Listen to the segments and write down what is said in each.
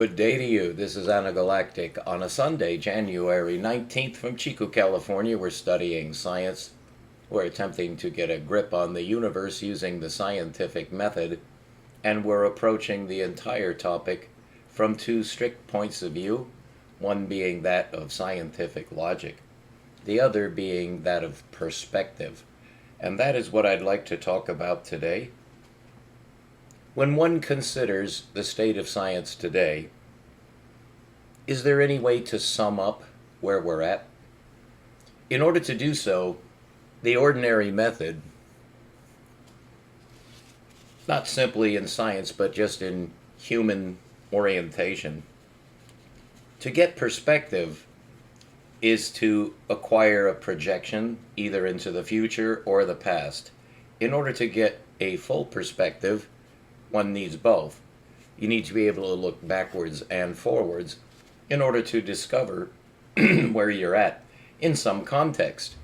Good day to you. This is Anagalactic. On a Sunday, January 19th, from Chico, California, we're studying science. We're attempting to get a grip on the universe using the scientific method, and we're approaching the entire topic from two strict points of view, one being that of scientific logic, the other being that of perspective. And that is what I'd like to talk about today. When one considers the state of science today, is there any way to sum up where we're at? In order to do so, the ordinary method, not simply in science but just in human orientation, to get perspective is to acquire a projection either into the future or the past. In order to get a full perspective, one needs both. You need to be able to look backwards and forwards in order to discover where you're at in some context.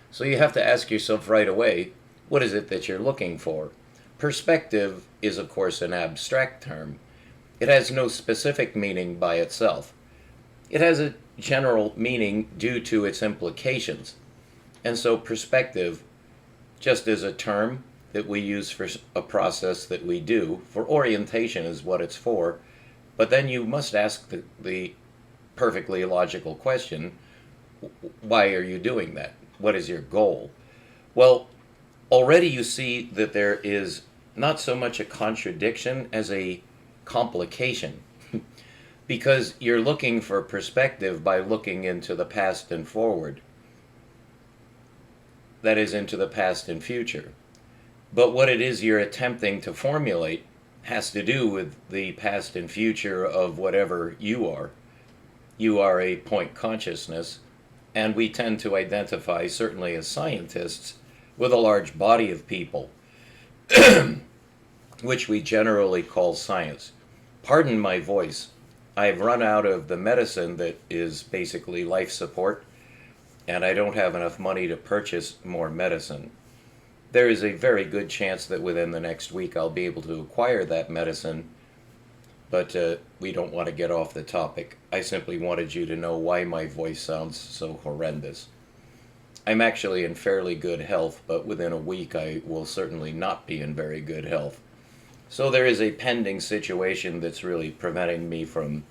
So you have to ask yourself right away, what is it that you're looking for? Perspective is, of course, an abstract term. It has no specific meaning by itself. It has a general meaning due to its implications. And so perspective just is a term that we use for a process that we do. For orientation is what it's for. But then you must ask the perfectly logical question, why are you doing that? What is your goal? Well, already you see that there is not so much a contradiction as a complication. Because you're looking for perspective by looking into the past and forward. That is, into the past and future. But what it is you're attempting to formulate has to do with the past and future of whatever you are. You are a point consciousness, and we tend to identify, certainly as scientists, with a large body of people, which we generally call science. Pardon my voice. I've run out of the medicine that is basically life support, and I don't have enough money to purchase more medicine. There is a very good chance that within the next week I'll be able to acquire that medicine, but we don't want to get off the topic. I simply wanted you to know why my voice sounds so horrendous. I'm actually in fairly good health, but within a week I will certainly not be in very good health. So there is a pending situation that's really preventing me from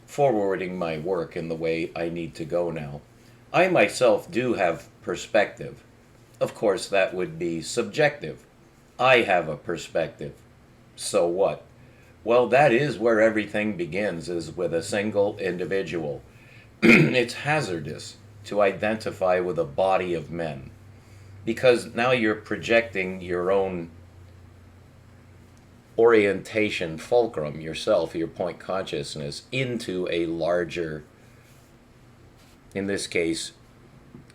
forwarding my work in the way I need to go now. I myself do have perspective. Of course, that would be subjective. I have a perspective. So what? Well, that is where everything begins, is with a single individual. It's hazardous to identify with a body of men, because now you're projecting your own orientation fulcrum, yourself, your point consciousness, into a larger, in this case,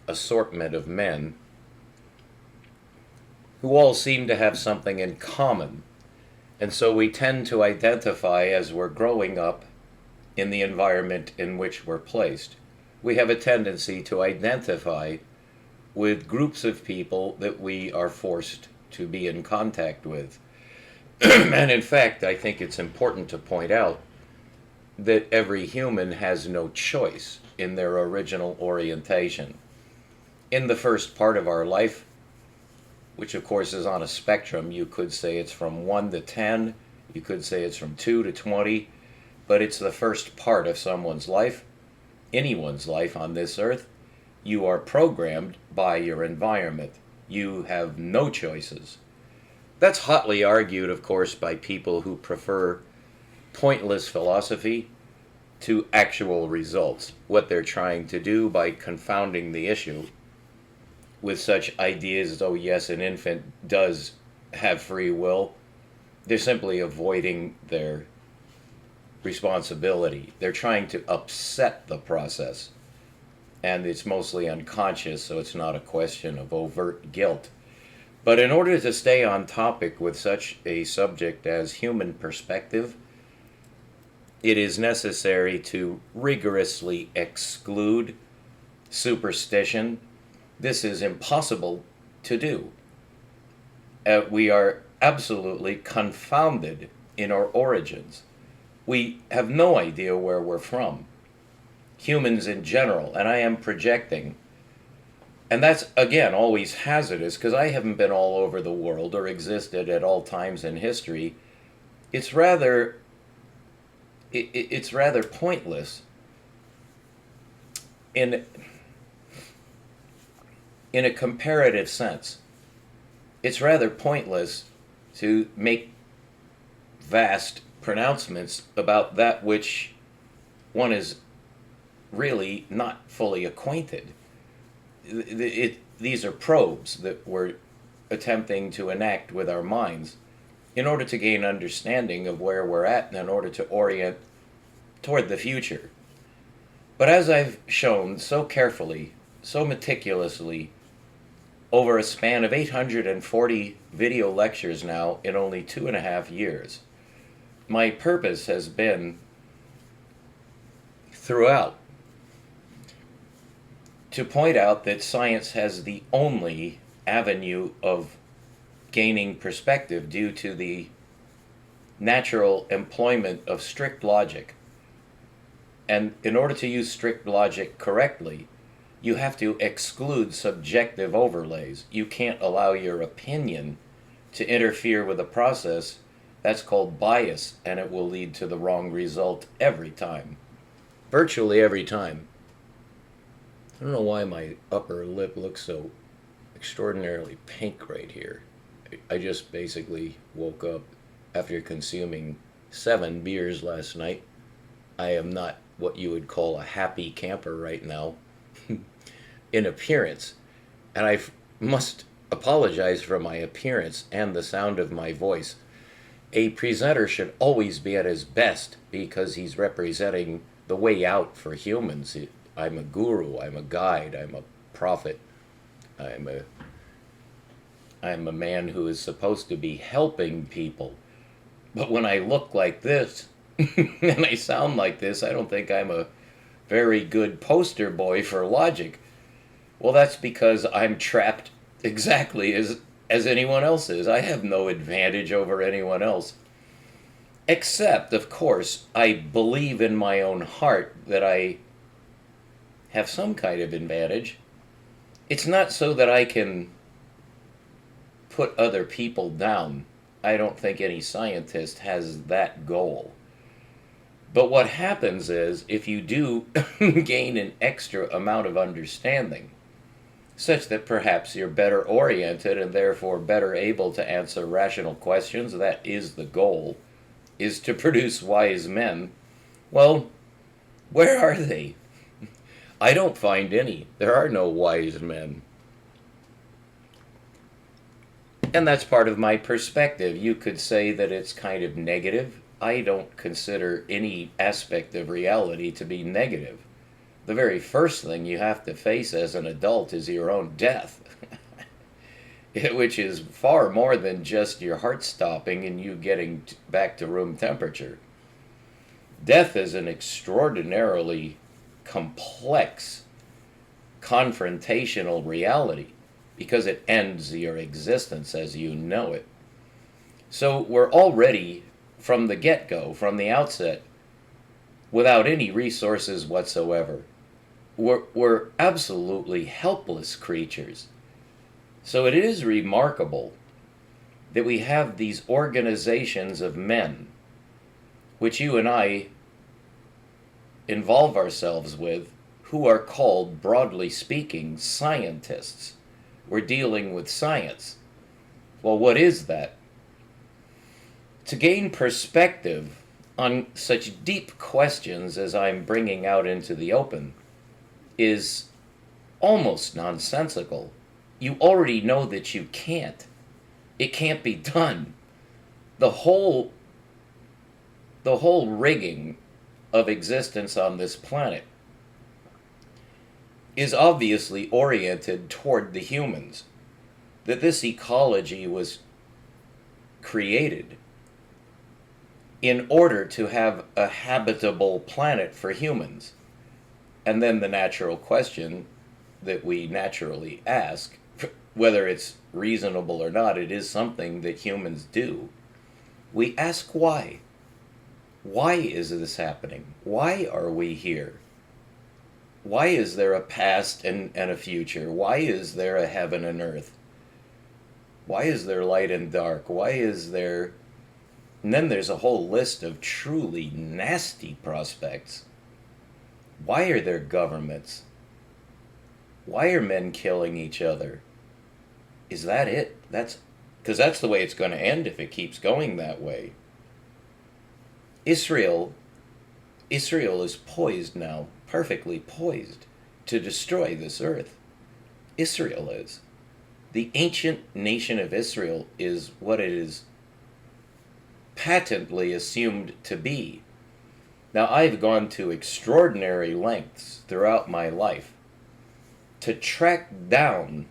assortment of men who all seem to have something in common. And so we tend to identify, as we're growing up in the environment in which we're placed, we have a tendency to identify with groups of people that we are forced to be in contact with. And in fact, I think it's important to point out that every human has no choice in their original orientation. In the first part of our life, which of course is on a spectrum, you could say it's from 1 to 10, you could say it's from 2 to 20, but it's the first part of someone's life, anyone's life on this earth. You are programmed by your environment. You have no choices. That's hotly argued, of course, by people who prefer pointless philosophy to actual results, what they're trying to do by confounding the issue with such ideas as, oh yes, an infant does have free will. They're simply avoiding their responsibility. They're trying to upset the process. And it's mostly unconscious, so it's not a question of overt guilt. But in order to stay on topic with such a subject as human perspective, it is necessary to rigorously exclude superstition. This is impossible to do. We are absolutely confounded in our origins. We have no idea where we're from, humans in general, and I am projecting. And that's, again, always hazardous because I haven't been all over the world or existed at all times in history. It's rather, it's rather pointless in, in a comparative sense. It's rather pointless to make vast pronouncements about that which one is really not fully acquainted. These are probes that we're attempting to enact with our minds in order to gain understanding of where we're at and in order to orient toward the future. But as I've shown so carefully, so meticulously, over a span of 840 video lectures now in only 2.5 years, my purpose has been throughout to point out that science has the only avenue of gaining perspective due to the natural employment of strict logic. And in order to use strict logic correctly, you have to exclude subjective overlays. You can't allow your opinion to interfere with the process. That's called bias, and it will lead to the wrong result every time. Virtually every time. I don't know why my upper lip looks so extraordinarily pink right here. I just basically woke up after consuming 7 beers last night. I am not what you would call a happy camper right now in appearance. And I must apologize for my appearance and the sound of my voice. A presenter should always be at his best because he's representing the way out for humans. I'm a guru, I'm a guide, I'm a prophet, I'm a man who is supposed to be helping people. But when I look like this and I sound like this, I don't think I'm a very good poster boy for logic. Well, that's because I'm trapped exactly as anyone else is. I have no advantage over anyone else. Except, of course, I believe in my own heart that I have some kind of advantage. It's not so that I can put other people down. I don't think any scientist has that goal. But what happens is, if you do gain an extra amount of understanding, such that perhaps you're better oriented and therefore better able to answer rational questions, that is the goal, is to produce wise men, well, where are they? I don't find any. There are no wise men. And that's part of my perspective. You could say that it's kind of negative. I don't consider any aspect of reality to be negative. The very first thing you have to face as an adult is your own death, which is far more than just your heart stopping and you getting back to room temperature. Death is an extraordinarily complex, confrontational reality because it ends your existence as you know it. So we're already, from the get-go, from the outset, without any resources whatsoever. We're absolutely helpless creatures. So it is remarkable that we have these organizations of men, which you and I involve ourselves with, who are called, broadly speaking, scientists. We're dealing with science. Well, what is that? To gain perspective on such deep questions as I'm bringing out into the open is almost nonsensical. You already know that you can't. It can't be done. The whole rigging of existence on this planet is obviously oriented toward the humans. That this ecology was created in order to have a habitable planet for humans. And then the natural question that we naturally ask, whether it's reasonable or not, it is something that humans do. We ask why. Why is this happening? Why are we here? Why is there a past and a future? Why is there a heaven and earth? Why is there light and dark? Why is there... And then there's a whole list of truly nasty prospects. Why are there governments? Why are men killing each other? Is that it? Because that's the way it's going to end if it keeps going that way. Israel is poised now, perfectly poised, to destroy this earth. Israel is. The ancient nation of Israel is what it is patently assumed to be. Now, I've gone to extraordinary lengths throughout my life to track down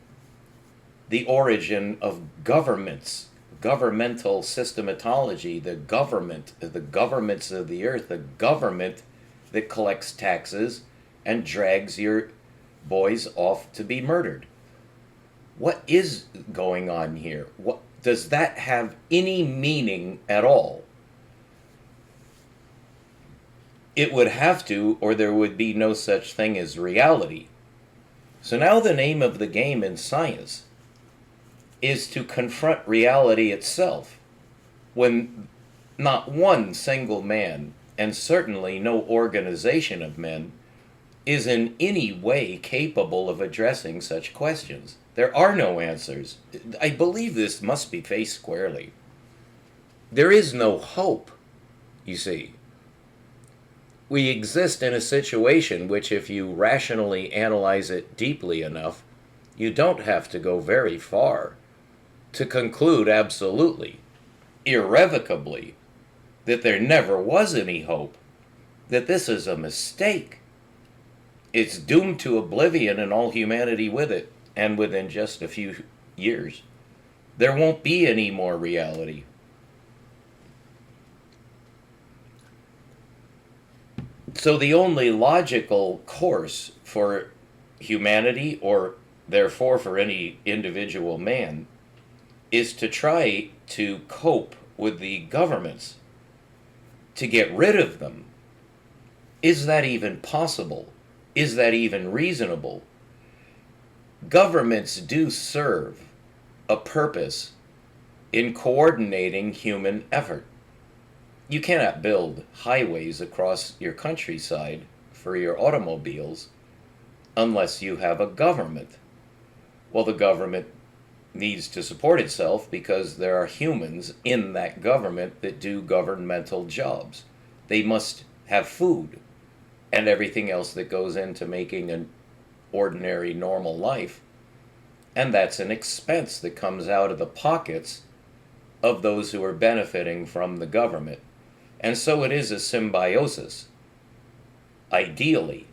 the origin of governments, governmental systematology, the governments of the earth, the government that collects taxes and drags your boys off to be murdered. What is going on here? What does that have any meaning at all? It would have to, or there would be no such thing as reality. So now the name of the game in science is to confront reality itself, when not one single man, and certainly no organization of men, is in any way capable of addressing such questions. There are no answers. I believe this must be faced squarely. There is no hope, you see. We exist in a situation which, if you rationally analyze it deeply enough, you don't have to go very far to conclude absolutely, irrevocably, that there never was any hope, that this is a mistake. It's doomed to oblivion and all humanity with it, and within just a few years. There won't be any more reality. So the only logical course for humanity, or therefore for any individual man, is to try to cope with the governments, to get rid of them. Is that even possible? Is that even reasonable? Governments do serve a purpose in coordinating human effort. You cannot build highways across your countryside for your automobiles unless you have a government. Well, the government needs to support itself because there are humans in that government that do governmental jobs. They must have food and everything else that goes into making an ordinary, normal life. And that's an expense that comes out of the pockets of those who are benefiting from the government. And so it is a symbiosis, ideally.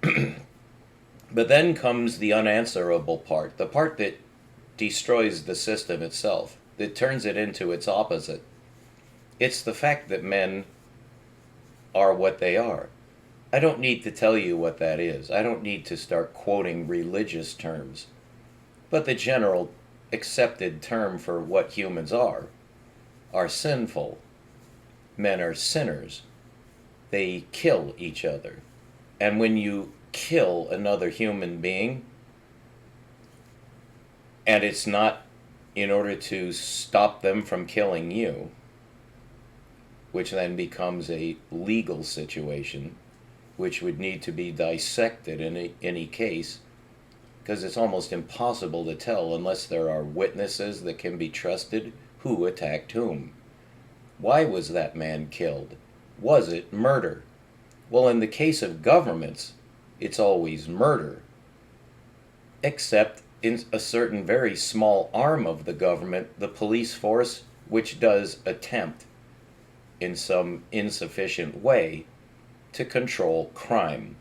But then comes the unanswerable part, the part that destroys the system itself, that turns it into its opposite. It's the fact that men are what they are. I don't need to tell you what that is. I don't need to start quoting religious terms. But the general accepted term for what humans are sinful. Men are sinners. They kill each other. And when you kill another human being, and it's not in order to stop them from killing you, which then becomes a legal situation, which would need to be dissected in any case, because it's almost impossible to tell unless there are witnesses that can be trusted who attacked whom. Why was that man killed? Was it murder? Well, in the case of governments, it's always murder, except in a certain very small arm of the government, the police force, which does attempt in some insufficient way to control crime.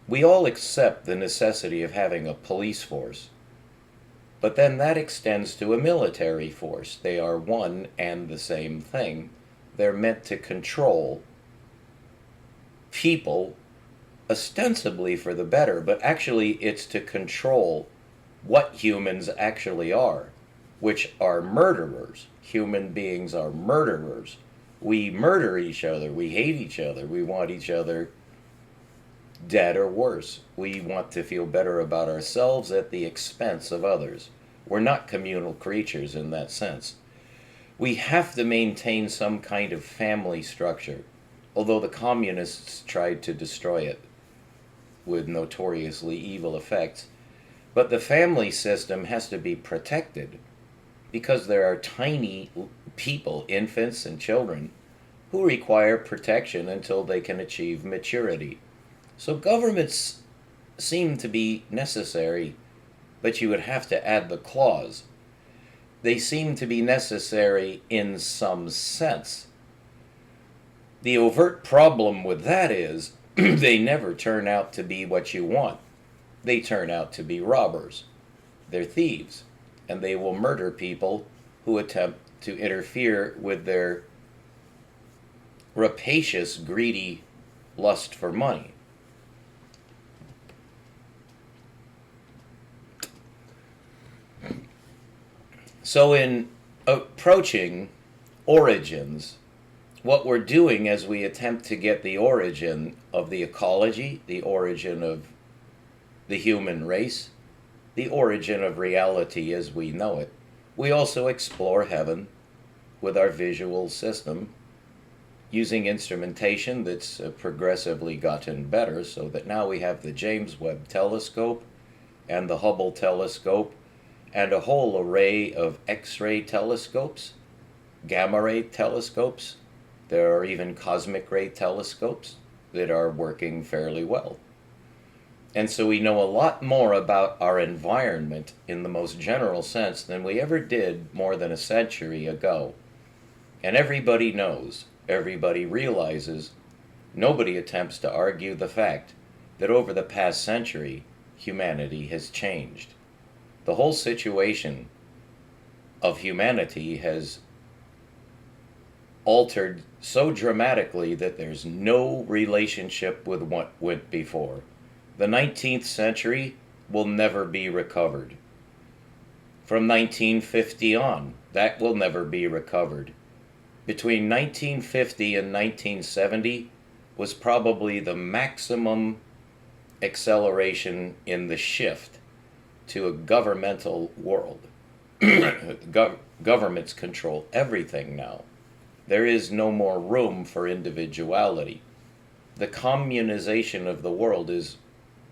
We all accept the necessity of having a police force, but then that extends to a military force. They are one and the same thing. They're meant to control people, ostensibly for the better, but actually it's to control what humans actually are, which are murderers. Human beings are murderers. We murder each other. We hate each other. We want each other dead or worse. We want to feel better about ourselves at the expense of others. We're not communal creatures in that sense. We have to maintain some kind of family structure, although the communists tried to destroy it with notoriously evil effects. But the family system has to be protected because there are tiny people, infants and children, who require protection until they can achieve maturity. So governments seem to be necessary, but you would have to add the clause. They seem to be necessary in some sense. The overt problem with that is they never turn out to be what you want. They turn out to be robbers. They're thieves, and they will murder people who attempt to interfere with their rapacious, greedy lust for money. So in approaching origins, what we're doing as we attempt to get the origin of the ecology, the origin of the human race, the origin of reality as we know it, we also explore heaven with our visual system using instrumentation that's progressively gotten better, so that now we have the James Webb Telescope and the Hubble Telescope and a whole array of X-ray telescopes, gamma-ray telescopes. There are even cosmic ray telescopes that are working fairly well. And so we know a lot more about our environment in the most general sense than we ever did more than a century ago. And everybody knows, everybody realizes, nobody attempts to argue the fact that over the past century, humanity has changed. The whole situation of humanity has altered so dramatically that there's no relationship with what went before. The 19th century will never be recovered. From 1950 on, that will never be recovered. Between 1950 and 1970 was probably the maximum acceleration in the shift to a governmental world. Governments control everything now. There is no more room for individuality. The communization of the world is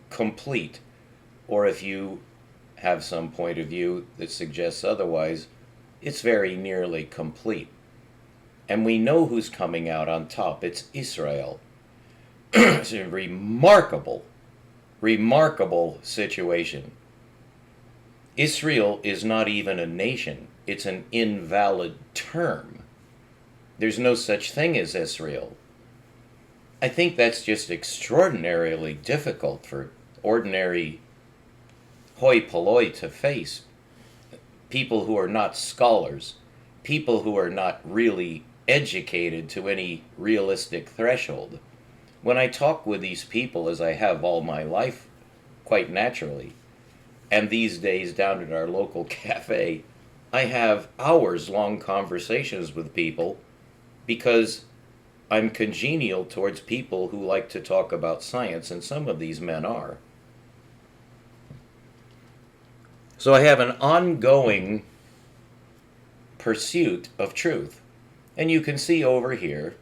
complete, or if you have some point of view that suggests otherwise, it's very nearly complete. And we know who's coming out on top. It's Israel. It's a remarkable, remarkable situation. Israel is not even a nation. It's an invalid term. There's no such thing as Israel. I think that's just extraordinarily difficult for ordinary hoi polloi to face. People who are not scholars, people who are not really educated to any realistic threshold. When I talk with these people, as I have all my life, quite naturally, and these days down at our local cafe, I have hours-long conversations with people because I'm congenial towards people who like to talk about science, and some of these men are. So I have an ongoing pursuit of truth. And you can see over here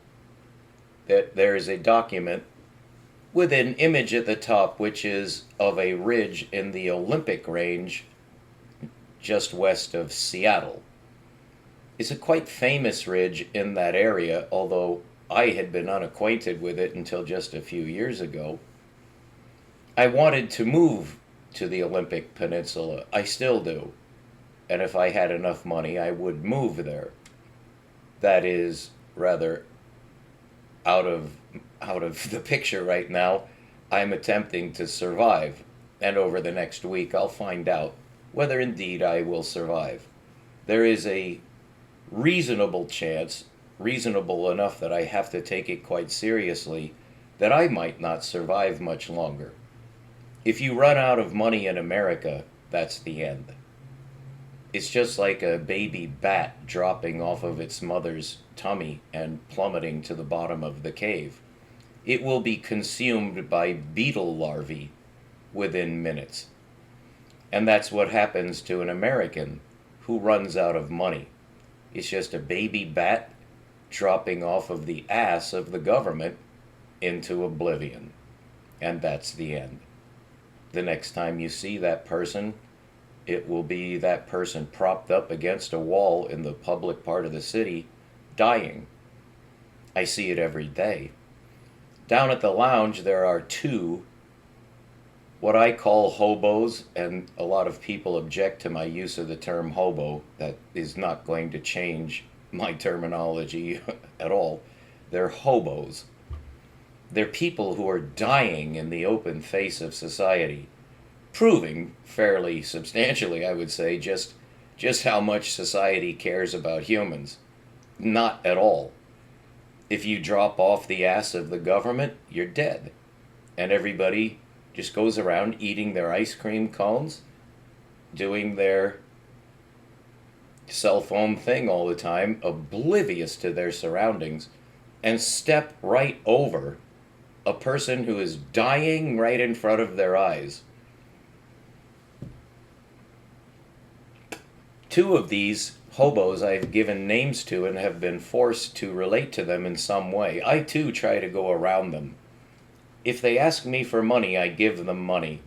that there is a document with an image at the top which is of a ridge in the Olympic Range just west of Seattle. It's a quite famous ridge in that area, although I had been unacquainted with it until just a few years ago. I wanted to move to the Olympic Peninsula. I still do. And if I had enough money, I would move there. That is rather out of the picture right now. I'm attempting to survive, and over the next week I'll find out whether indeed I will survive. There is a reasonable chance, reasonable enough that I have to take it quite seriously, that I might not survive much longer. If you run out of money in America, that's the end. It's just like a baby bat dropping off of its mother's tummy and plummeting to the bottom of the cave. It will be consumed by beetle larvae within minutes. And that's what happens to an American who runs out of money. It's just a baby bat dropping off of the ass of the government into oblivion. And that's the end. The next time you see that person, it will be that person propped up against a wall in the public part of the city, dying. I see it every day. Down at the lounge, there are two what I call hobos, and a lot of people object to my use of the term hobo. That is not going to change my terminology at all. They're hobos. They're people who are dying in the open face of society, proving fairly substantially, I would say, just how much society cares about humans. Not at all. If you drop off the ass of the government, you're dead. And everybody just goes around eating their ice cream cones, doing their cell phone thing all the time, oblivious to their surroundings, and step right over a person who is dying right in front of their eyes. Two of these hobos I've given names to and have been forced to relate to them in some way. I too try to go around them. If they ask me for money, I give them money.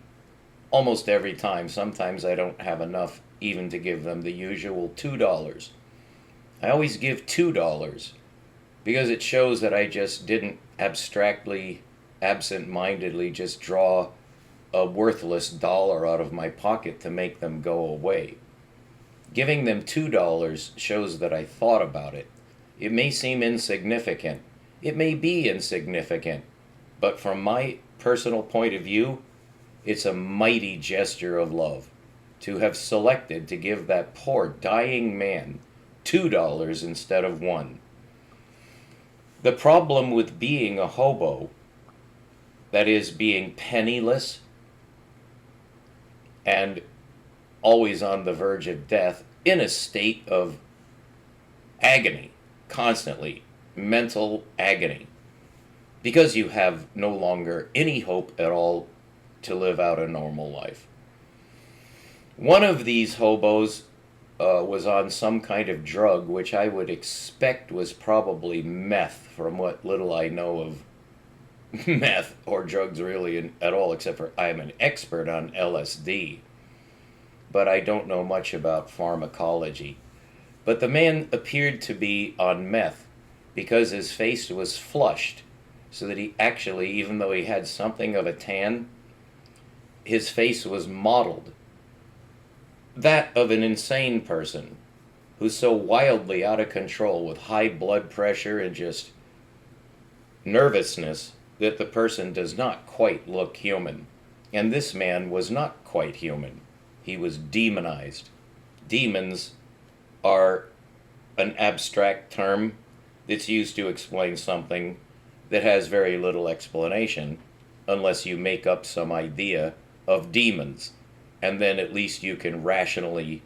Almost every time. Sometimes I don't have enough even to give them the usual $2. I always give $2 because it shows that I just didn't abstractly, absent-mindedly just draw a worthless dollar out of my pocket to make them go away. Giving them $2 shows that I thought about it. It may seem insignificant. It may be insignificant. But from my personal point of view, it's a mighty gesture of love to have selected to give that poor dying man $2 instead of $1. The problem with being a hobo, that is, being penniless and always on the verge of death, in a state of agony, constantly, mental agony, because you have no longer any hope at all to live out a normal life. One of these hobos was on some kind of drug, which I would expect was probably meth, from what little I know of meth or drugs really at all, except for I am an expert on LSD. But I don't know much about pharmacology. But the man appeared to be on meth because his face was flushed, so that he actually, even though he had something of a tan, his face was modeled. That of an insane person who's so wildly out of control with high blood pressure and just nervousness that the person does not quite look human. And this man was not quite human. He was demonized. Demons are an abstract term that's used to explain something that has very little explanation unless you make up some idea of demons, and then at least you can rationally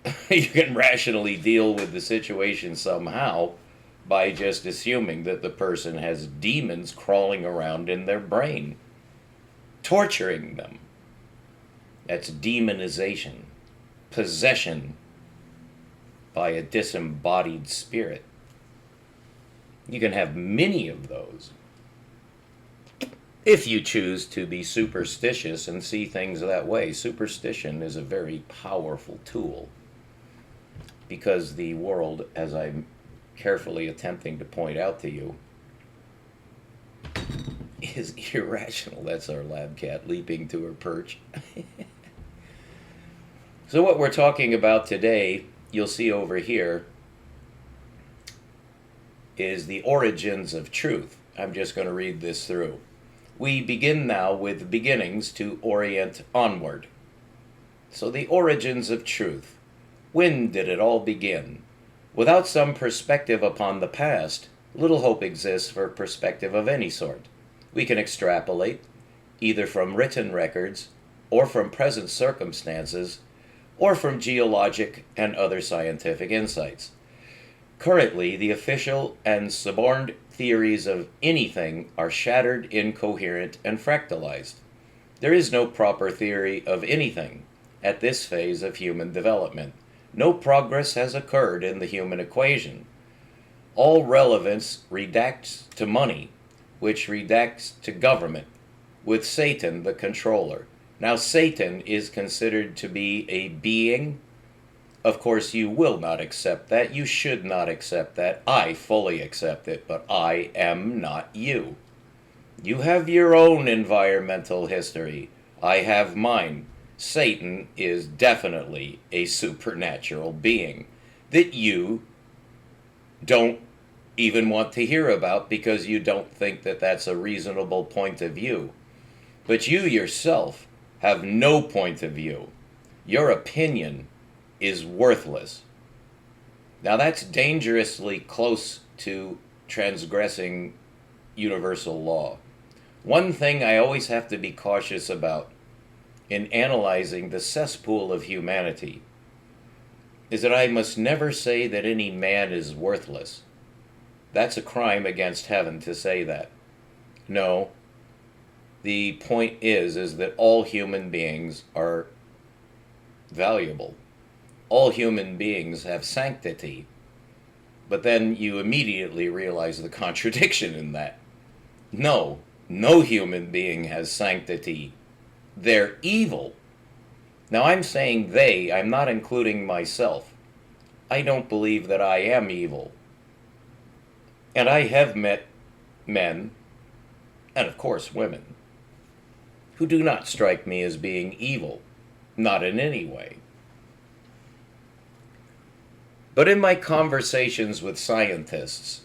deal with the situation somehow by just assuming that the person has demons crawling around in their brain, torturing them. That's demonization, possession by a disembodied spirit. You can have many of those if you choose to be superstitious and see things that way. Superstition is a very powerful tool because the world, as I'm carefully attempting to point out to you, is irrational. That's our lab cat leaping to her perch. So what we're talking about today, you'll see over here, is the origins of truth. I'm just going to read this through. We begin now with beginnings to orient onward. So the origins of truth. When did it all begin? Without some perspective upon the past, little hope exists for perspective of any sort. We can extrapolate, either from written records or from present circumstances, or from geologic and other scientific insights. Currently, the official and suborned theories of anything are shattered, incoherent, and fractalized. There is no proper theory of anything at this phase of human development. No progress has occurred in the human equation. All relevance redacts to money, which redacts to government, with Satan the controller. Now, Satan is considered to be a being. Of course, you will not accept that. You should not accept that. I fully accept it, but I am not you. You have your own environmental history. I have mine. Satan is definitely a supernatural being that you don't even want to hear about because you don't think that that's a reasonable point of view. But you yourself have no point of view. Your opinion is worthless. Now that's dangerously close to transgressing universal law. One thing I always have to be cautious about in analyzing the cesspool of humanity is that I must never say that any man is worthless. That's a crime against heaven to say that. No, the point is that all human beings are valuable. All human beings have sanctity. But then you immediately realize the contradiction in that. No human being has sanctity. They're evil. Now I'm saying they, I'm not including myself. I don't believe that I am evil. And I have met men, and of course women, who do not strike me as being evil. Not in any way. But in my conversations with scientists,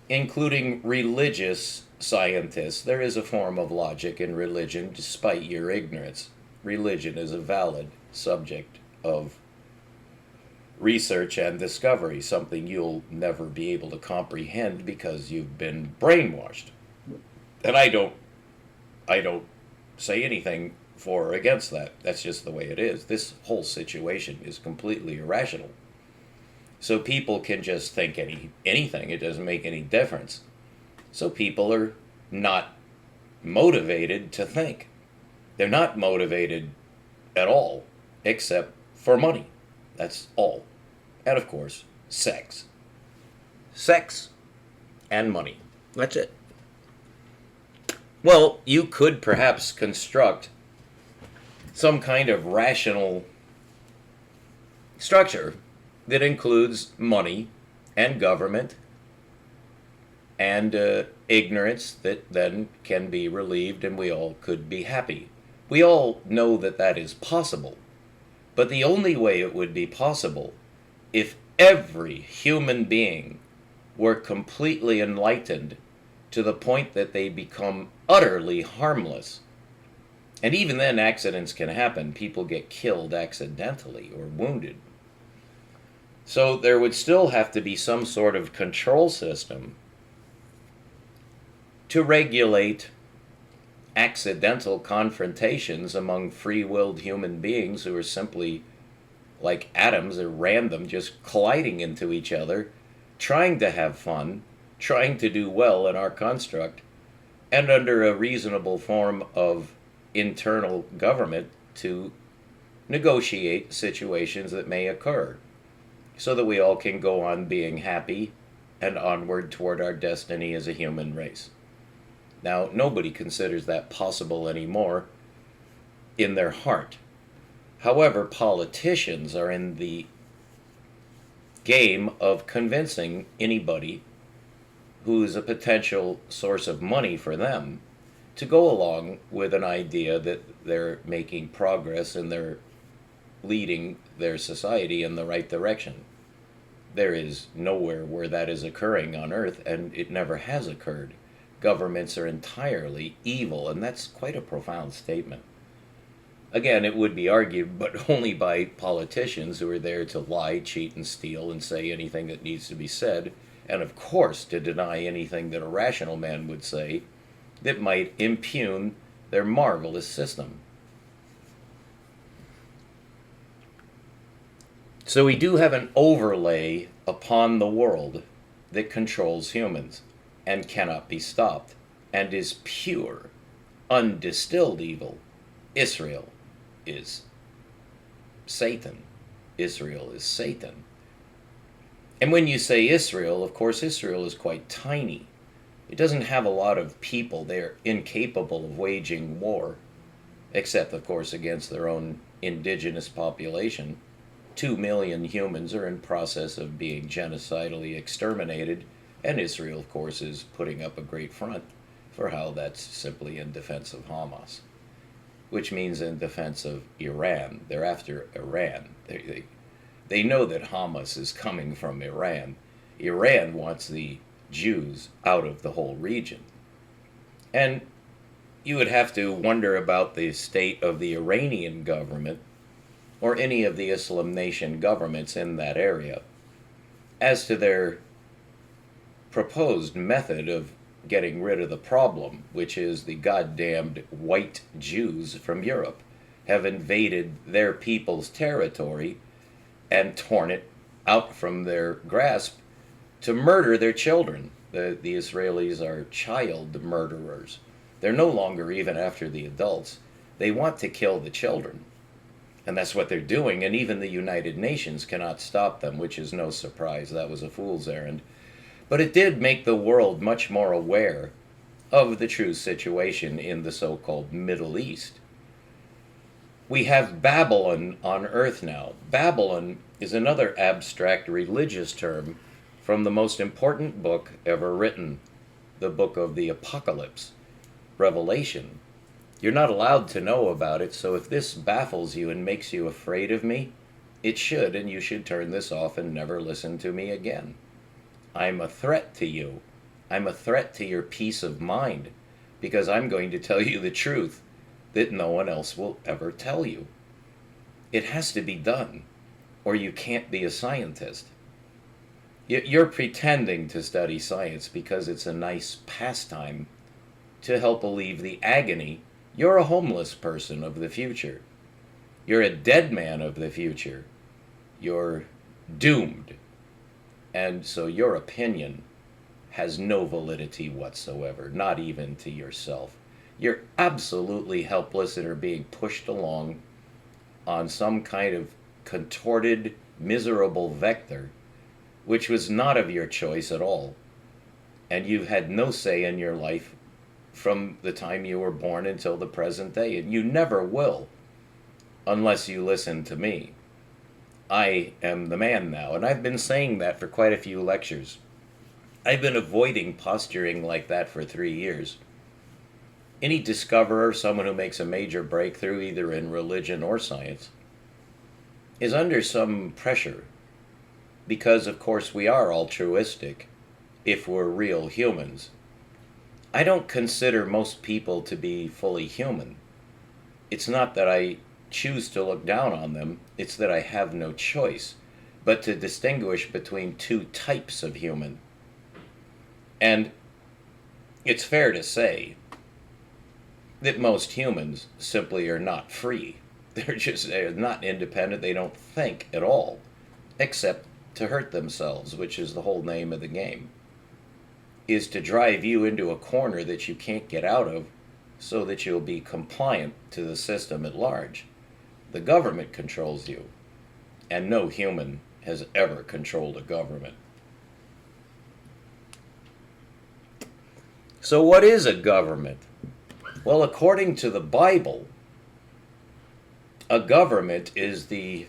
including religious scientists, there is a form of logic in religion despite your ignorance. Religion is a valid subject of research and discovery, something you'll never be able to comprehend because you've been brainwashed. And I don't say anything for or against that. That's just the way it is. This whole situation is completely irrational. So people can just think anything. It doesn't make any difference. So people are not motivated to think. They're not motivated at all, except for money. That's all. And of course, sex. Sex and money. That's it. Well, you could perhaps construct some kind of rational structure that includes money and government and ignorance that then can be relieved and we all could be happy. We all know that that is possible. But the only way it would be possible if every human being were completely enlightened to the point that they become utterly harmless. And even then accidents can happen. People get killed accidentally or wounded. So there would still have to be some sort of control system to regulate accidental confrontations among free-willed human beings who are simply like atoms at random, just colliding into each other, trying to have fun, trying to do well in our construct, and under a reasonable form of internal government to negotiate situations that may occur, so that we all can go on being happy and onward toward our destiny as a human race. Now, nobody considers that possible anymore in their heart. However, politicians are in the game of convincing anybody who is a potential source of money for them to go along with an idea that they're making progress and they're leading their society in the right direction. There is nowhere where that is occurring on Earth, and it never has occurred. Governments are entirely evil, and that's quite a profound statement. Again, it would be argued, but only by politicians who are there to lie, cheat, and steal, and say anything that needs to be said, and of course to deny anything that a rational man would say that might impugn their marvelous system. So we do have an overlay upon the world that controls humans and cannot be stopped and is pure, undistilled evil. Israel is Satan. Israel is Satan. And when you say Israel, of course, Israel is quite tiny. It doesn't have a lot of people. They're incapable of waging war, except, of course, against their own indigenous population. 2 million humans are in process of being genocidally exterminated, and Israel, of course, is putting up a great front for how that's simply in defense of Hamas, which means in defense of Iran. They're after Iran. They know that Hamas is coming from Iran. Iran wants the Jews out of the whole region. And you would have to wonder about the state of the Iranian government or any of the Islam nation governments in that area as to their proposed method of getting rid of the problem, which is the goddamned white Jews from Europe have invaded their people's territory and torn it out from their grasp to murder their children. The Israelis are child murderers. They're no longer even after the adults. They want to kill the children. And that's what they're doing, and even the United Nations cannot stop them, which is no surprise. That was a fool's errand. But it did make the world much more aware of the true situation in the so-called Middle East. We have Babylon on earth now. Babylon is another abstract religious term from the most important book ever written, the book of the Apocalypse, Revelation. You're not allowed to know about it, so if this baffles you and makes you afraid of me, it should, and you should turn this off and never listen to me again. I'm a threat to you. I'm a threat to your peace of mind, because I'm going to tell you the truth that no one else will ever tell you. It has to be done, or you can't be a scientist. You're pretending to study science because it's a nice pastime to help alleviate the agony. You're a homeless person of the future. You're a dead man of the future. You're doomed. And so your opinion has no validity whatsoever, not even to yourself. You're absolutely helpless and are being pushed along on some kind of contorted, miserable vector, which was not of your choice at all. And you've had no say in your life from the time you were born until the present day, and you never will, unless you listen to me. I am the man now, and I've been saying that for quite a few lectures. I've been avoiding posturing like that for 3 years. Any discoverer, someone who makes a major breakthrough either in religion or science, is under some pressure because, of course, we are altruistic if we're real humans. I don't consider most people to be fully human. It's not that I choose to look down on them, it's that I have no choice but to distinguish between two types of human. And it's fair to say that most humans simply are not free. They're not independent, they don't think at all, except to hurt themselves, which is the whole name of the game, is to drive you into a corner that you can't get out of so that you'll be compliant to the system at large. The government controls you, and no human has ever controlled a government. So what is a government? Well, according to the Bible, a government is the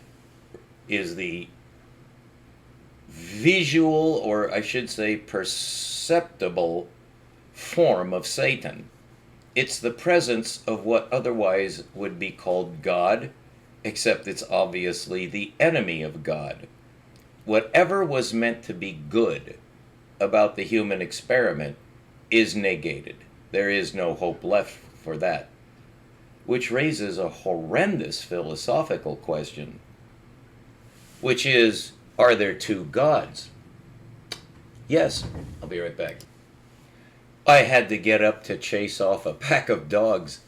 visual, or I should say perceptible, form of Satan. It's the presence of what otherwise would be called God, except it's obviously the enemy of God. Whatever was meant to be good about the human experiment is negated. There is no hope left for that, which raises a horrendous philosophical question, which is, are there two gods? Yes, I'll be right back. I had to get up to chase off a pack of dogs.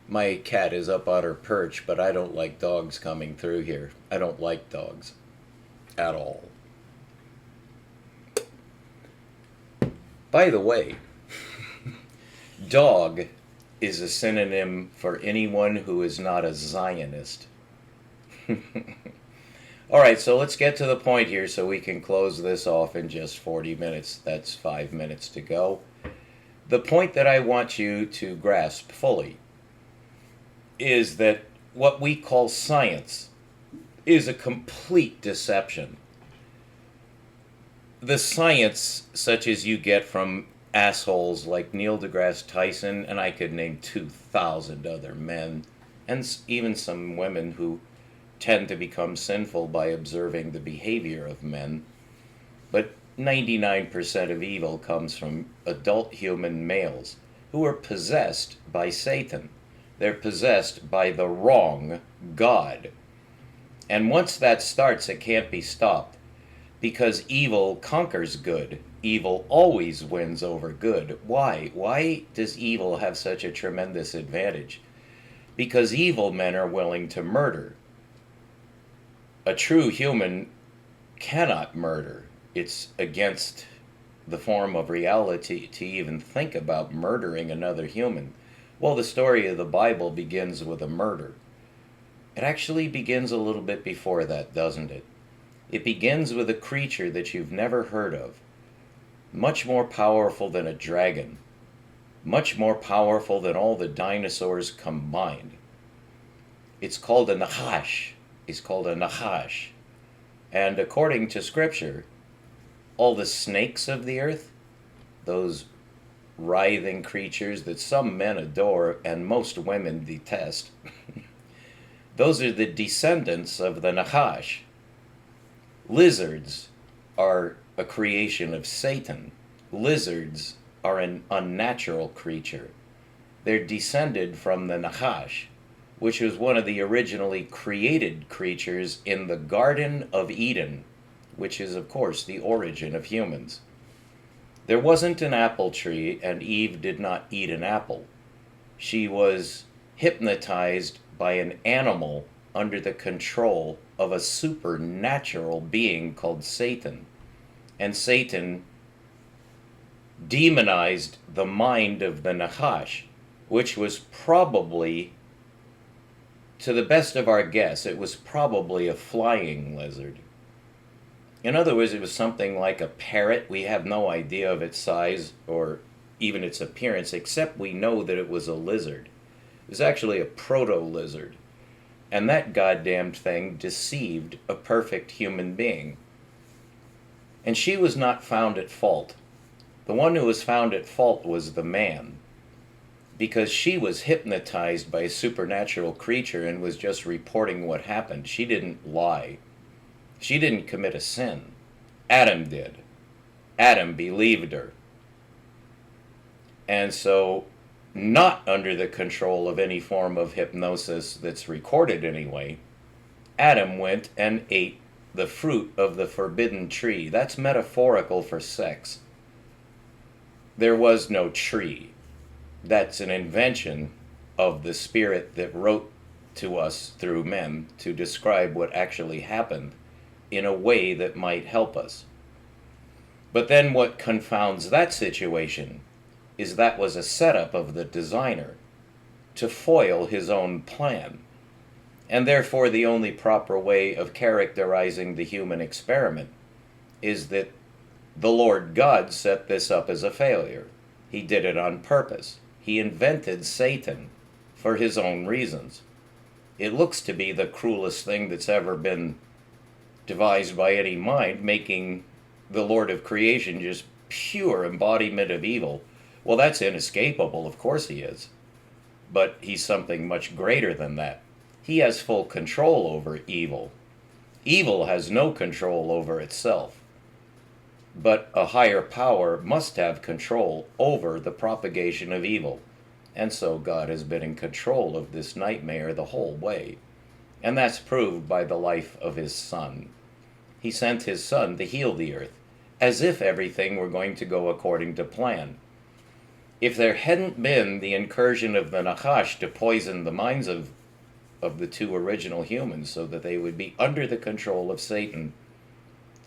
My cat is up on her perch, but I don't like dogs coming through here. I don't like dogs. at all. By the way, dog is a synonym for anyone who is not a Zionist. All right, so let's get to the point here so we can close this off in just 40 minutes. That's 5 minutes to go. The point that I want you to grasp fully is that what we call science is a complete deception. The science, such as you get from assholes like Neil deGrasse Tyson, and I could name 2,000 other men, and even some women who tend to become sinful by observing the behavior of men. But 99% of evil comes from adult human males who are possessed by Satan. They're possessed by the wrong God. And once that starts, it can't be stopped, because evil conquers good. Evil always wins over good. Why? Why does evil have such a tremendous advantage? Because evil men are willing to murder. A true human cannot murder. It's against the form of reality to even think about murdering another human. Well, the story of the Bible begins with a murder. It actually begins a little bit before that, doesn't it? It begins with a creature that you've never heard of, much more powerful than a dragon, much more powerful than all the dinosaurs combined. It's called a Nahash. It's called a Nahash. And according to Scripture, all the snakes of the earth, those writhing creatures that some men adore and most women detest, those are the descendants of the Nahash. Lizards are a creation of Satan. Lizards are an unnatural creature. They're descended from the Nahash, which was one of the originally created creatures in the Garden of Eden, which is, of course, the origin of humans. There wasn't an apple tree, and Eve did not eat an apple. She was hypnotized by an animal under the control of a supernatural being called Satan. And Satan demonized the mind of the Nahash, which was probably, to the best of our guess, it was probably a flying lizard. In other words, it was something like a parrot. We have no idea of its size or even its appearance, except we know that it was a lizard. It was actually a proto-lizard. And that goddamn thing deceived a perfect human being. And she was not found at fault. The one who was found at fault was the man, because she was hypnotized by a supernatural creature and was just reporting what happened. She didn't lie. She didn't commit a sin. Adam did. Adam believed her. And so, not under the control of any form of hypnosis that's recorded anyway, Adam went and ate the fruit of the forbidden tree. That's metaphorical for sex. There was no tree. That's an invention of the spirit that wrote to us through men to describe what actually happened in a way that might help us. But then what confounds that situation is that was a setup of the designer to foil his own plan. And therefore the only proper way of characterizing the human experiment is that the Lord God set this up as a failure. He did it on purpose. He invented Satan for his own reasons. It looks to be the cruelest thing that's ever been devised by any mind, making the Lord of creation just pure embodiment of evil. Well, that's inescapable, of course he is. But he's something much greater than that. He has full control over evil. Evil has no control over itself. But a higher power must have control over the propagation of evil. And so God has been in control of this nightmare the whole way. And that's proved by the life of his Son. He sent his Son to heal the earth, as if everything were going to go according to plan. If there hadn't been the incursion of the Nahash to poison the minds of the two original humans so that they would be under the control of Satan,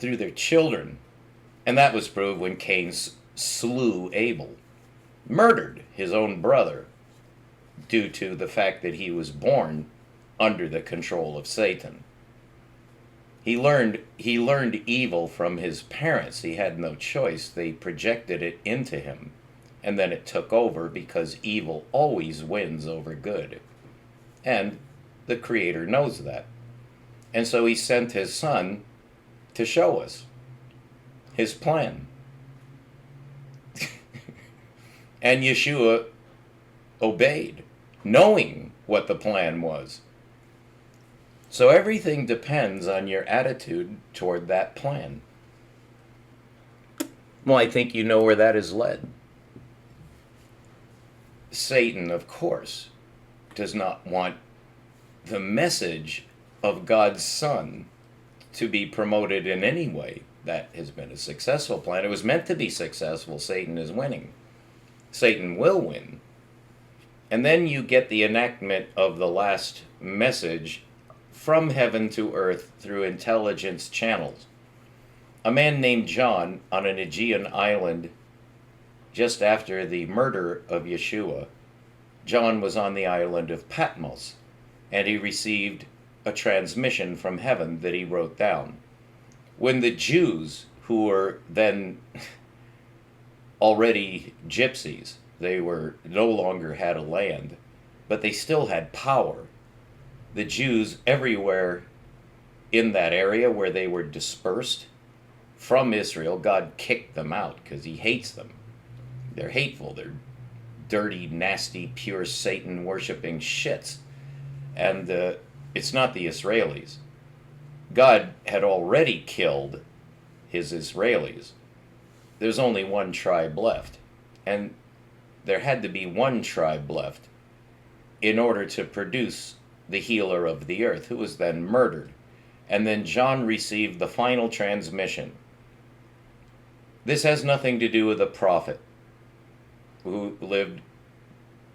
through their children. And that was proved when Cain slew Abel, murdered his own brother, due to the fact that he was born under the control of Satan. He learned evil from his parents. He had no choice. They projected it into him, and then it took over, because evil always wins over good. And the Creator knows that. And so he sent his Son to show us his plan. And Yeshua obeyed, knowing what the plan was. So everything depends on your attitude toward that plan. Well, I think you know where that is led. Satan, of course, does not want the message of God's Son to be promoted in any way. That has been a successful plan. It was meant to be successful. Satan is winning. Satan will win. And then you get the enactment of the last message from heaven to earth through intelligence channels. A man named John on an Aegean island just after the murder of Yeshua. John was on the island of Patmos, and he received a transmission from heaven that he wrote down. When the Jews, who were then already gypsies, they were no longer had a land, but they still had power. The Jews everywhere in that area where they were dispersed from Israel, God kicked them out because he hates them. They're hateful. They're dirty, nasty, pure Satan-worshipping shits. And it's not the Israelis. God had already killed his Israelis. There's only one tribe left. And there had to be one tribe left in order to produce the healer of the earth, who was then murdered. And then John received the final transmission. This has nothing to do with a prophet who lived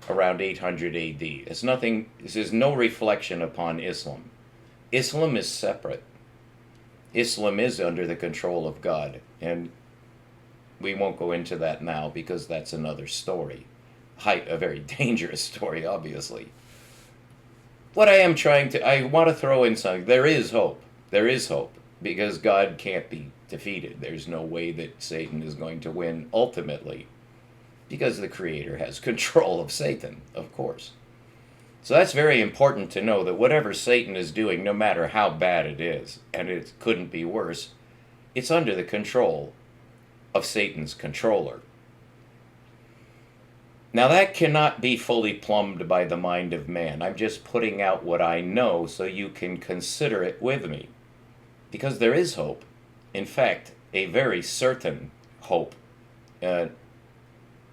around 800 AD. This is no reflection upon Islam. Islam is separate. Islam is under the control of God, and we won't go into that now because that's another story. A very dangerous story, obviously. What I want to throw in something. There is hope. There is hope, because God can't be defeated. There's no way that Satan is going to win ultimately, because the Creator has control of Satan, of course. So that's very important to know, that whatever Satan is doing, no matter how bad it is, and it couldn't be worse, it's under the control of Satan's controller. Now that cannot be fully plumbed by the mind of man. I'm just putting out what I know so you can consider it with me. Because there is hope. In fact, a very certain hope.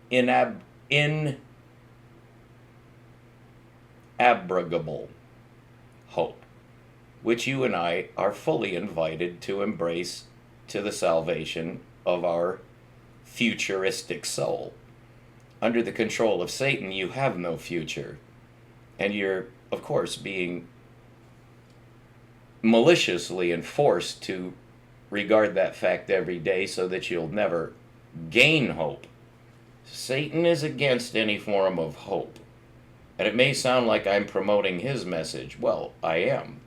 Inabrogable hope, which you and I are fully invited to embrace to the salvation of our futuristic soul. Under the control of Satan, you have no future. And you're, of course, being maliciously enforced to regard that fact every day so that you'll never gain hope. Satan is against any form of hope. And it may sound like I'm promoting his message. Well, I am.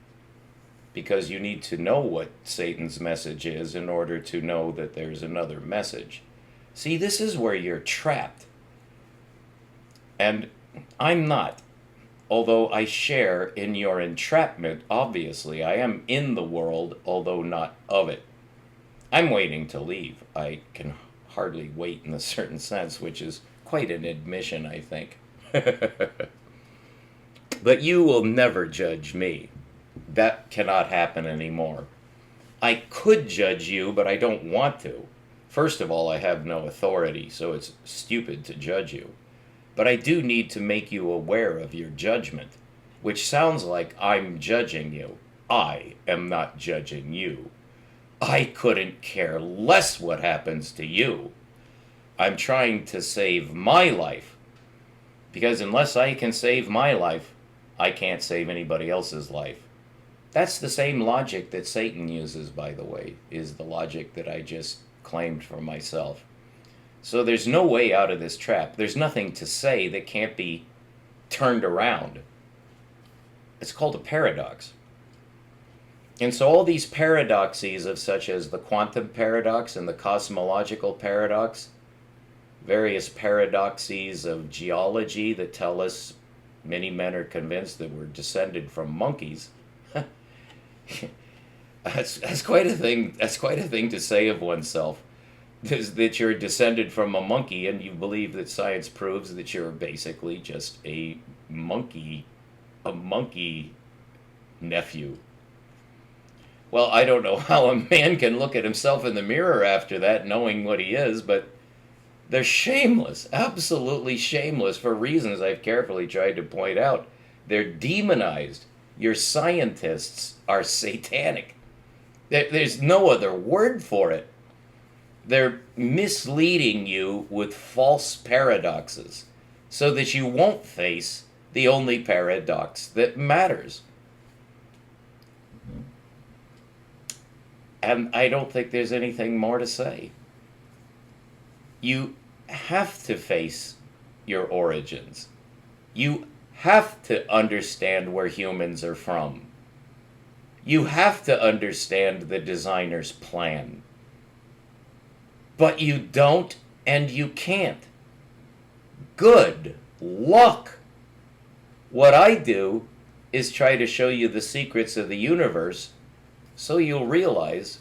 Because you need to know what Satan's message is in order to know that there's another message. See, this is where you're trapped. And I'm not. Although I share in your entrapment, obviously. I am in the world, although not of it. I'm waiting to leave. I can hardly wait in a certain sense, which is quite an admission, I think. But you will never judge me. That cannot happen anymore. I could judge you, but I don't want to. First of all, I have no authority, so it's stupid to judge you. But I do need to make you aware of your judgment, which sounds like I'm judging you. I am not judging you. I couldn't care less what happens to you. I'm trying to save my life, because unless I can save my life, I can't save anybody else's life. That's the same logic that Satan uses, by the way, is the logic that I just claimed for myself. So there's no way out of this trap. There's nothing to say that can't be turned around. It's called a paradox. And so all these paradoxes of such as the quantum paradox and the cosmological paradox, various paradoxes of geology that tell us many men are convinced that we're descended from monkeys. That's quite a thing. That's quite a thing to say of oneself. Is that you're descended from a monkey, and you believe that science proves that you're basically just a monkey nephew. Well, I don't know how a man can look at himself in the mirror after that, knowing what he is, but they're shameless, absolutely shameless, for reasons I've carefully tried to point out. They're demonized. Your scientists are satanic. There's no other word for it. They're misleading you with false paradoxes so that you won't face the only paradox that matters. And I don't think there's anything more to say. You have to face your origins. You have to understand where humans are from. You have to understand the designer's plan. But you don't and you can't. Good luck. What I do is try to show you the secrets of the universe so you'll realize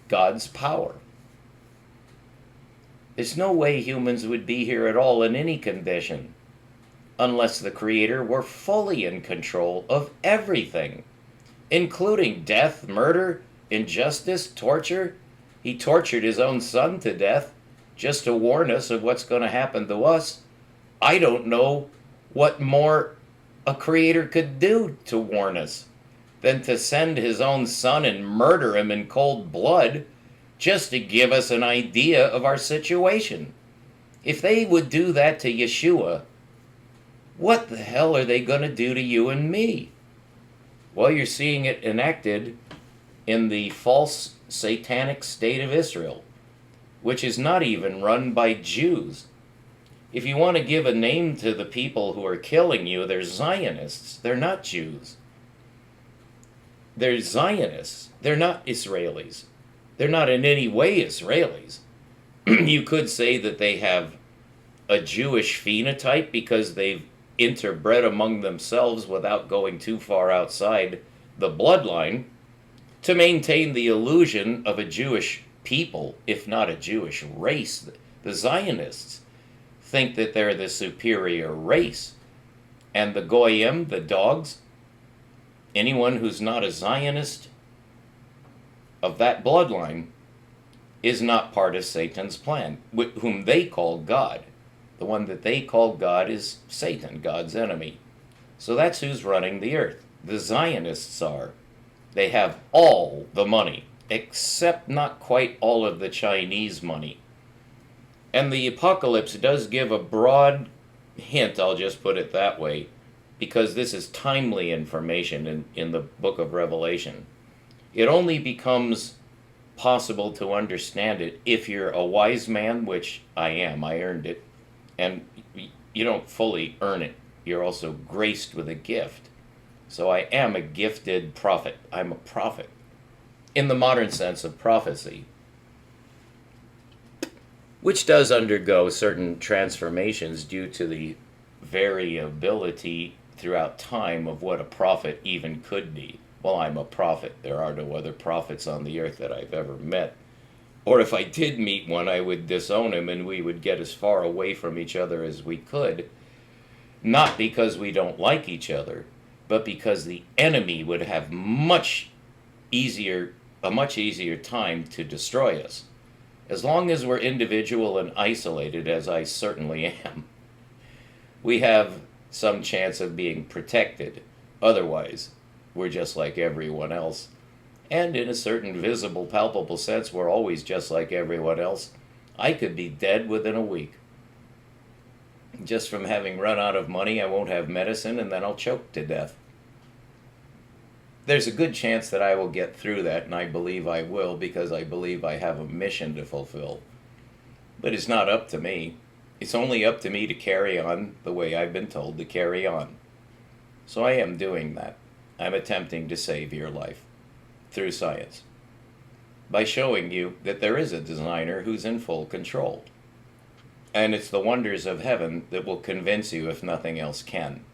God's power. There's no way humans would be here at all in any condition unless the Creator were fully in control of everything, including death, murder, injustice, torture. He tortured his own son to death just to warn us of what's going to happen to us. I don't know what more a Creator could do to warn us than to send his own son and murder him in cold blood just to give us an idea of our situation. If they would do that to Yeshua, what the hell are they going to do to you and me? Well, you're seeing it enacted in the false satanic state of Israel, which is not even run by Jews. If you want to give a name to the people who are killing you, they're Zionists. They're not Jews. They're Zionists. They're not Israelis. They're not in any way Israelis. You could say that they have a Jewish phenotype because they've interbred among themselves without going too far outside the bloodline to maintain the illusion of a Jewish people, if not a Jewish race. The Zionists think that they're the superior race. And the Goyim, the dogs, anyone who's not a Zionist of that bloodline is not part of Satan's plan, whom they call God. The one that they call God is Satan, God's enemy. So that's who's running the earth. The Zionists are. They have all the money, except not quite all of the Chinese money. And the apocalypse does give a broad hint, I'll just put it that way, because this is timely information in the book of Revelation. It only becomes possible to understand it if you're a wise man, which I am. I earned it. And you don't fully earn it. You're also graced with a gift. So I am a gifted prophet. I'm a prophet in the modern sense of prophecy, which does undergo certain transformations due to the variability throughout time of what a prophet even could be. Well, I'm a prophet. There are no other prophets on the earth that I've ever met. Or if I did meet one, I would disown him and we would get as far away from each other as we could. Not because we don't like each other, but because the enemy would have a much easier time to destroy us. As long as we're individual and isolated, as I certainly am, we have some chance of being protected. Otherwise, we're just like everyone else. And in a certain visible, palpable sense, we're always just like everyone else. I could be dead within a week. Just from having run out of money, I won't have medicine, and then I'll choke to death. there's a good chance that I will get through that, and I believe I will because I believe I have a mission to fulfill. But it's not up to me. It's only up to me to carry on the way I've been told to carry on. So I am doing that. I'm attempting to save your life through science by showing you that there is a designer who's in full control. And it's the wonders of heaven that will convince you if nothing else can.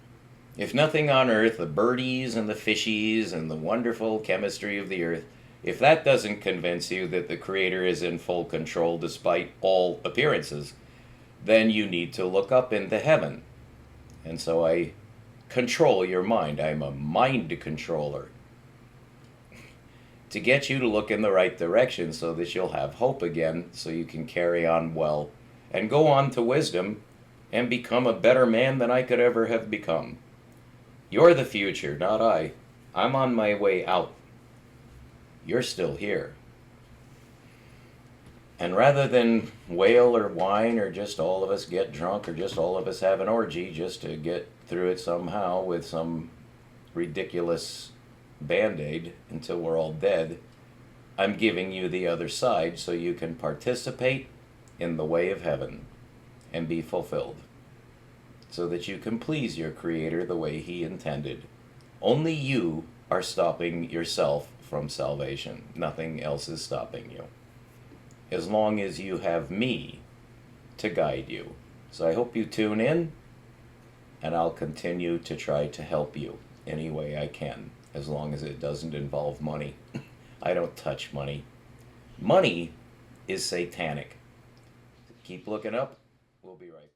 If nothing on earth, the birdies and the fishies and the wonderful chemistry of the earth, if that doesn't convince you that the Creator is in full control despite all appearances, then you need to look up into heaven. And so I control your mind. I'm a mind controller to get you to look in the right direction so that you'll have hope again, so you can carry on well and go on to wisdom and become a better man than I could ever have become. You're the future, not I. I'm on my way out. You're still here. And rather than wail or whine or just all of us get drunk or just all of us have an orgy just to get through it somehow with some ridiculous Band-Aid until we're all dead, I'm giving you the other side so you can participate in the way of heaven and be fulfilled, so that you can please your Creator the way He intended. Only you are stopping yourself from salvation. Nothing else is stopping you, as long as you have me to guide you. So I hope you tune in, and I'll continue to try to help you any way I can, as long as it doesn't involve money. I don't touch money. Money is satanic. Keep looking up. We'll be right back.